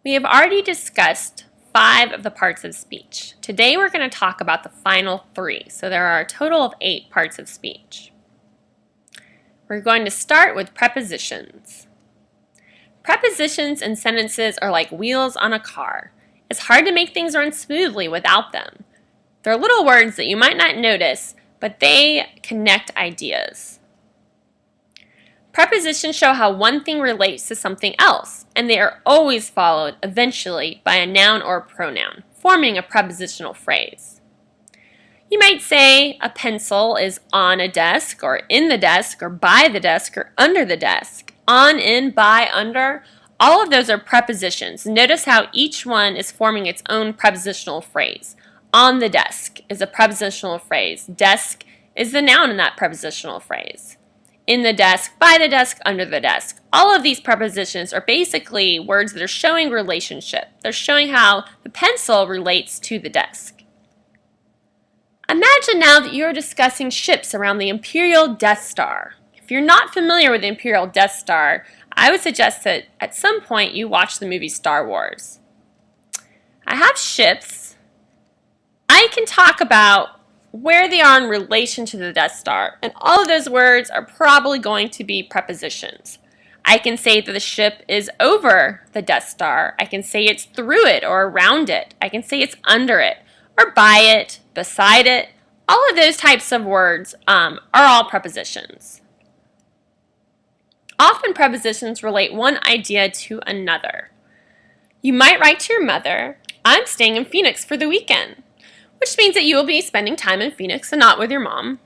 We have already discussed 5 of the parts of speech. Today we're going to talk about the final 3, so there are a total of 8 parts of speech. We're going to start with prepositions. Prepositions in sentences are like wheels on a car. It's hard to make things run smoothly without them. They're little words that you might not notice, but they connect ideas. Prepositions show how one thing relates to something else, and they are always followed eventually by a noun or a pronoun, forming a prepositional phrase. You might say a pencil is on a desk, or in the desk, or by the desk, or under the desk. On, in, by, under, all of those are prepositions. Notice how each one is forming its own prepositional phrase. On the desk is a prepositional phrase. Desk is the noun in that prepositional phrase. In the desk, by the desk, under the desk. All of these prepositions are basically words that are showing relationship. They're showing how the pencil relates to the desk. Imagine now that you're discussing ships around the Imperial Death Star. If you're not familiar with the Imperial Death Star, I would suggest that at some point you watch the movie Star Wars. I have ships. I can talk about where they are in relation to the Death Star, and all of those words are probably going to be prepositions. I can say that the ship is over the Death Star. I can say it's through it or around it. I can say it's under it or by it, beside it. All of those types of words are all prepositions. Often prepositions relate one idea to another. You might write to your mother, "I'm staying in Phoenix for the weekend," which means that you will be spending time in Phoenix and not with your mom.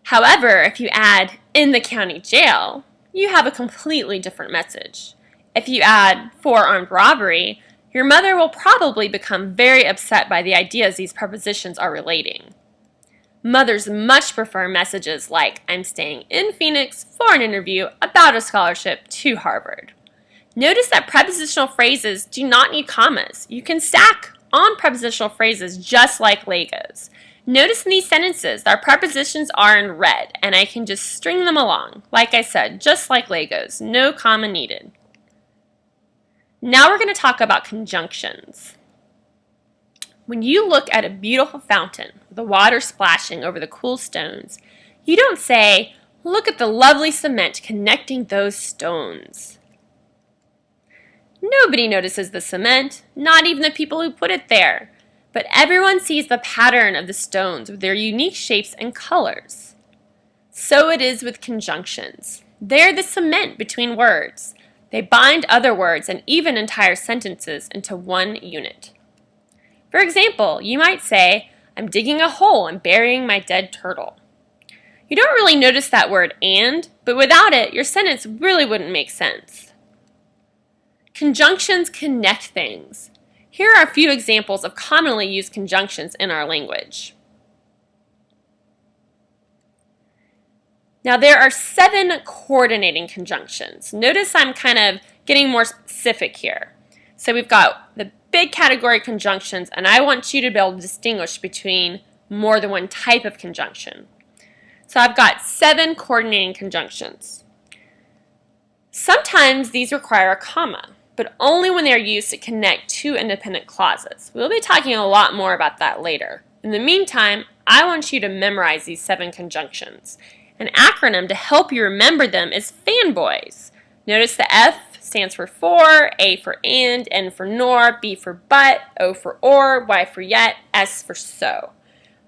However, if you add "in the county jail," you have a completely different message. If you add "for armed robbery," your mother will probably become very upset by the ideas these prepositions are relating. Mothers much prefer messages like "I'm staying in Phoenix for an interview about a scholarship to Harvard." Notice that prepositional phrases do not need commas. You can stack on prepositional phrases just like Legos. Notice in these sentences that our prepositions are in red, and I can just string them along. Like I said, just like Legos, no comma needed. Now we're going to talk about conjunctions. When you look at a beautiful fountain with the water splashing over the cool stones, you don't say, "Look at the lovely cement connecting those stones." Nobody notices the cement, not even the people who put it there, but everyone sees the pattern of the stones with their unique shapes and colors. So it is with conjunctions. They're the cement between words. They bind other words and even entire sentences into one unit. For example, you might say, "I'm digging a hole and burying my dead turtle." You don't really notice that word "and," but without it, your sentence really wouldn't make sense. Conjunctions connect things. Here are a few examples of commonly used conjunctions in our language. Now there are 7 coordinating conjunctions. Notice I'm kind of getting more specific here. So we've got the big category conjunctions, and I want you to be able to distinguish between more than one type of conjunction. So I've got 7 coordinating conjunctions. Sometimes these require a comma, but only when they are used to connect 2 independent clauses. We'll be talking a lot more about that later. In the meantime, I want you to memorize these 7 conjunctions. An acronym to help you remember them is FANBOYS. Notice the F stands for, A for and, N for nor, B for but, O for or, Y for yet, S for so.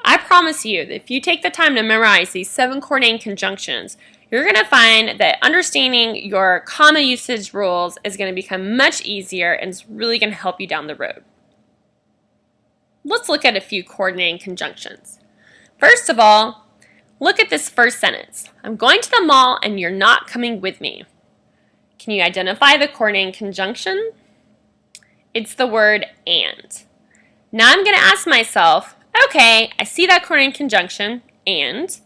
I promise you that if you take the time to memorize these 7 coordinating conjunctions, you're going to find that understanding your comma usage rules is going to become much easier and it's really going to help you down the road. Let's look at a few coordinating conjunctions. First of all, look at this first sentence. "I'm going to the mall and you're not coming with me." Can you identify the coordinating conjunction? It's the word "and." Now I'm going to ask myself, okay, I see that coordinating conjunction, and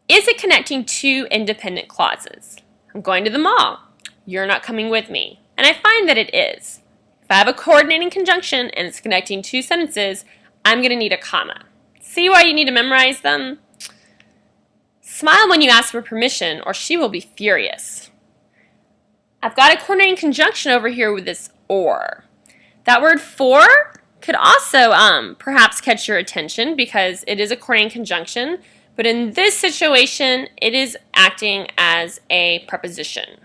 is it connecting 2 independent clauses? I'm going to the mall. You're not coming with me. And I find that it is. If I have a coordinating conjunction and it's connecting 2 sentences, I'm going to need a comma. See why you need to memorize them? Smile when you ask for permission or she will be furious. I've got a coordinating conjunction over here with this or. That word for could also perhaps catch your attention because it is a coordinating conjunction, but in this situation, it is acting as a preposition.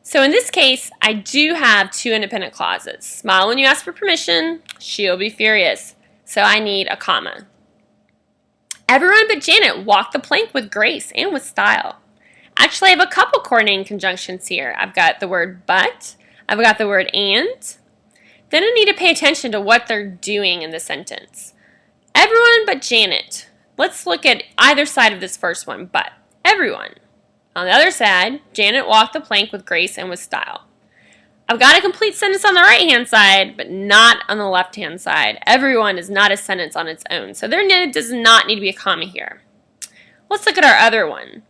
So in this case, I do have two independent clauses. Smile when you ask for permission, she'll be furious. So I need a comma. Everyone but Janet walked the plank with grace and with style. Actually, I have a couple coordinating conjunctions here. I've got the word but, I've got the word and. Then I need to pay attention to what they're doing in the sentence. Everyone but Janet. Let's look at either side of this first one, but. Everyone. On the other side, Janet walked the plank with grace and with style. I've got a complete sentence on the right-hand side, but not on the left-hand side. Everyone is not a sentence on its own, so there does not need to be a comma here. Let's look at our other one.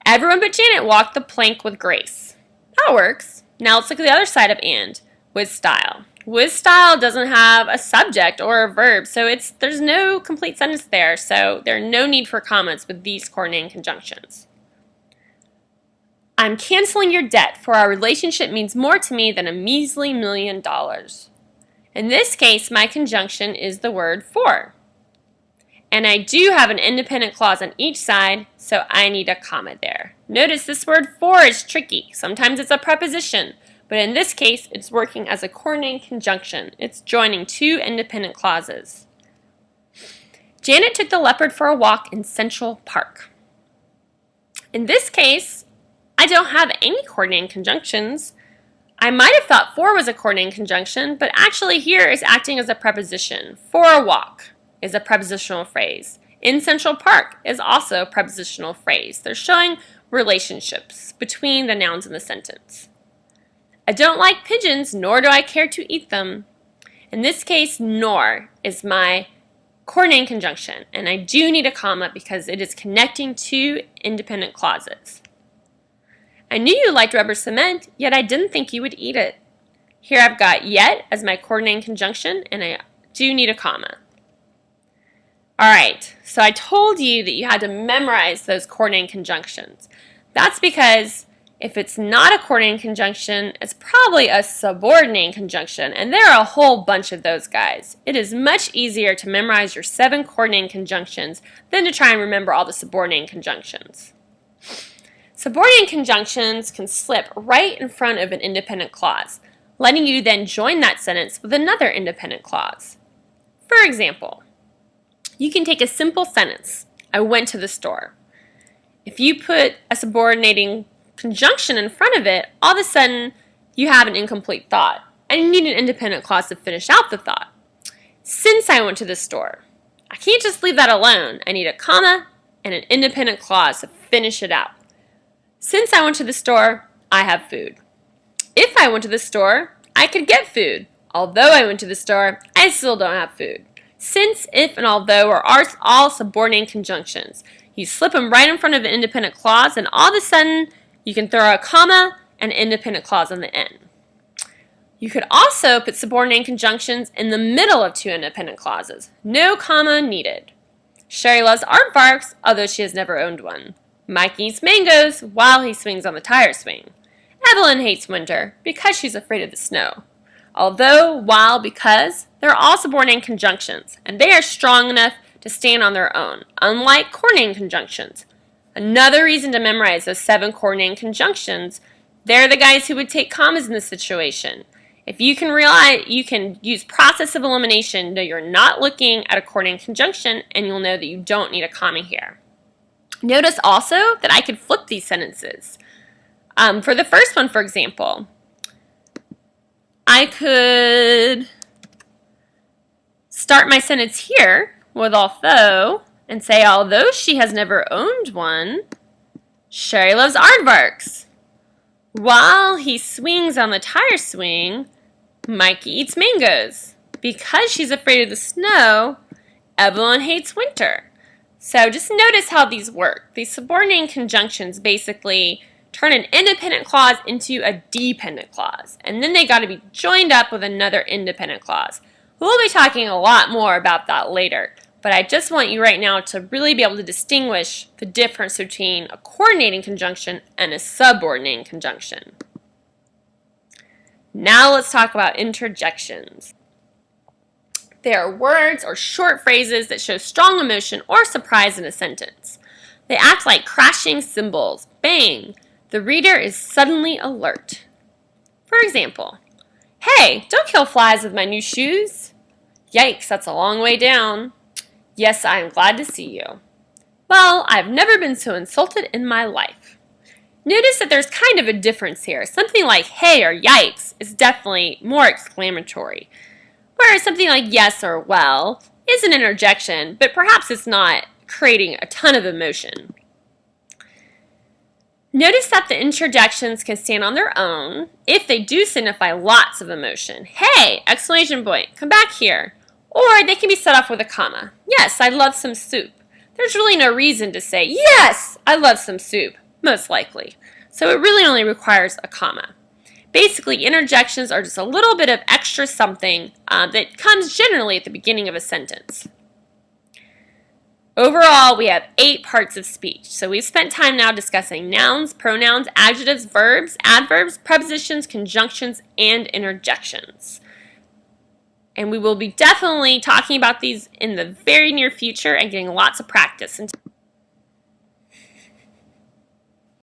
Everyone but Janet walked the plank with grace. That works. Now let's look at the other side of and, with style. With style doesn't have a subject or a verb, so there's no complete sentence there, so there's no need for commas with these coordinating conjunctions. I'm canceling your debt, for our relationship means more to me than a measly $1 million. In this case, my conjunction is the word for. And I do have an independent clause on each side, so I need a comma there. Notice this word for is tricky. Sometimes it's a preposition, but in this case, it's working as a coordinating conjunction. It's joining two independent clauses. Janet took the leopard for a walk in Central Park. In this case, I don't have any coordinating conjunctions. I might have thought for was a coordinating conjunction, but actually here is acting as a preposition. For a walk is a prepositional phrase. In Central Park is also a prepositional phrase. They're showing relationships between the nouns in the sentence. I don't like pigeons, nor do I care to eat them. In this case, nor is my coordinating conjunction, and I do need a comma because it is connecting two independent clauses. I knew you liked rubber cement, yet I didn't think you would eat it. Here I've got yet as my coordinating conjunction, and I do need a comma. Alright, so I told you that you had to memorize those coordinating conjunctions. That's because if it's not a coordinating conjunction, it's probably a subordinating conjunction, and there are a whole bunch of those guys. It is much easier to memorize your 7 coordinating conjunctions than to try and remember all the subordinating conjunctions. Subordinating conjunctions can slip right in front of an independent clause, letting you then join that sentence with another independent clause. For example, you can take a simple sentence, I went to the store. If you put a subordinating conjunction in front of it, all of a sudden you have an incomplete thought, and you need an independent clause to finish out the thought. Since I went to the store, I can't just leave that alone. I need a comma and an independent clause to finish it out. Since I went to the store, I have food. If I went to the store, I could get food. Although I went to the store, I still don't have food. Since, if, and although are all subordinating conjunctions. You slip them right in front of an independent clause, and all of a sudden, you can throw a comma and an independent clause on the end. You could also put subordinating conjunctions in the middle of 2 independent clauses. No comma needed. Sherry loves aardvarks, although she has never owned one. Mike eats mangoes while he swings on the tire swing. Evelyn hates winter because she's afraid of the snow. Although, while, because, they're all subordinating conjunctions, and they are strong enough to stand on their own, unlike coordinating conjunctions. Another reason to memorize those 7 coordinating conjunctions, they're the guys who would take commas in this situation. If you can realize, you can use process of elimination, know you're not looking at a coordinating conjunction, and you'll know that you don't need a comma here. Notice also that I could flip these sentences. For the first one, for example, I could start my sentence here with although and say, although she has never owned one, Sherry loves aardvarks. While he swings on the tire swing, Mikey eats mangoes. Because she's afraid of the snow, Evelyn hates winter. So just notice how these work. These subordinating conjunctions basically turn an independent clause into a dependent clause. And then they got to be joined up with another independent clause. We'll be talking a lot more about that later. But I just want you right now to really be able to distinguish the difference between a coordinating conjunction and a subordinating conjunction. Now let's talk about interjections. They are words or short phrases that show strong emotion or surprise in a sentence. They act like crashing cymbals. Bang! The reader is suddenly alert. For example, "Hey, don't kill flies with my new shoes." "Yikes, that's a long way down." "Yes, I am glad to see you." "Well, I've never been so insulted in my life." Notice that there's kind of a difference here. Something like "hey" or "yikes" is definitely more exclamatory, whereas something like "yes" or "well" is an interjection, but perhaps it's not creating a ton of emotion. Notice that the interjections can stand on their own if they do signify lots of emotion. "Hey!" Exclamation point. "Come back here." Or they can be set off with a comma. "Yes, I'd love some soup." There's really no reason to say, "Yes, I love some soup," most likely. So it really only requires a comma. Basically, interjections are just a little bit of extra something that comes generally at the beginning of a sentence. Overall, we have 8 parts of speech. So we've spent time now discussing nouns, pronouns, adjectives, verbs, adverbs, prepositions, conjunctions, and interjections. And we will be definitely talking about these in the very near future and getting lots of practice.